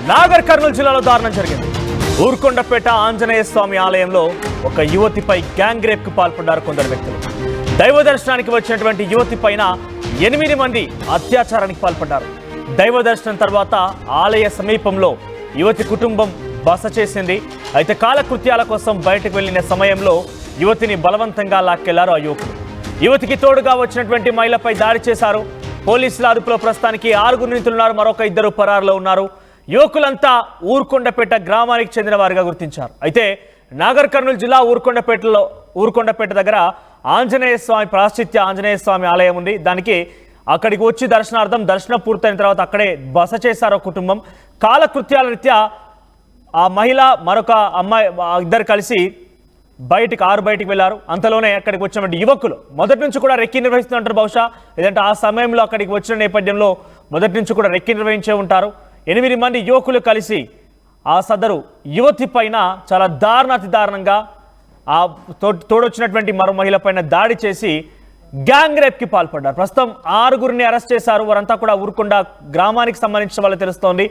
నాగర్ కర్నూలు జిల్లాలో దారుణం జరిగింది. ఊర్కొండపేట ఆంజనేయ స్వామి ఆలయంలో ఒక యువతిపై గ్యాంగ్ రేప్ కు పాల్పడ్డారు కొందరు వ్యక్తులు. దైవ దర్శనానికి వచ్చినటువంటి యువతి పైన 8 మంది అత్యాచారానికి పాల్పడ్డారు. దైవ దర్శనం తర్వాత ఆలయ సమీపంలో యువతి కుటుంబం బస చేసింది. అయితే కాలకృత్యాల కోసం బయటకు వెళ్లిన సమయంలో యువతిని బలవంతంగా లాక్కెళ్లారు ఆ యువకులు. యువతికి తోడుగా వచ్చినటువంటి మహిళపై దాడి చేశారు. పోలీసుల అదుపులో ప్రస్తుతానికి 6 నిందితులున్నారు, మరొక 2 పరారులో ఉన్నారు. యువకులంతా ఊర్కొండపేట గ్రామానికి చెందిన వారిగా గుర్తించారు. అయితే నాగర్ కర్నూలు జిల్లా ఊర్కొండపేట దగ్గర ఆంజనేయ స్వామి ప్రాశ్చిత్య ఆంజనేయ స్వామి ఆలయం ఉంది. దానికి అక్కడికి వచ్చి దర్శనం పూర్తయిన తర్వాత అక్కడే బస చేశారు కుటుంబం. కాలకృత్యాల రీత్యా ఆ మహిళ మరొక అమ్మాయి ఇద్దరు కలిసి బయటికి వెళ్ళారు. అంతలోనే అక్కడికి వచ్చినటువంటి యువకులు మొదటి నుంచి కూడా రెక్కి నిర్వహిస్తుంటారు. బహుశా లేదంటే ఆ సమయంలో అక్కడికి వచ్చిన నేపథ్యంలో మొదటి నుంచి కూడా రెక్కి నిర్వహించే ఉంటారు. 8 మంది యువకులు కలిసి ఆ సదరు యువతి పైన చాలా అతి దారుణంగా ఆ తోడొచ్చినటువంటి మరో మహిళ పైన దాడి చేసి గ్యాంగ్ రేప్కి పాల్పడ్డారు. ప్రస్తుతం 6 అరెస్ట్ చేశారు. వారంతా కూడా ఊరుకొండ గ్రామానికి సంబంధించిన వాళ్ళు తెలుస్తోంది.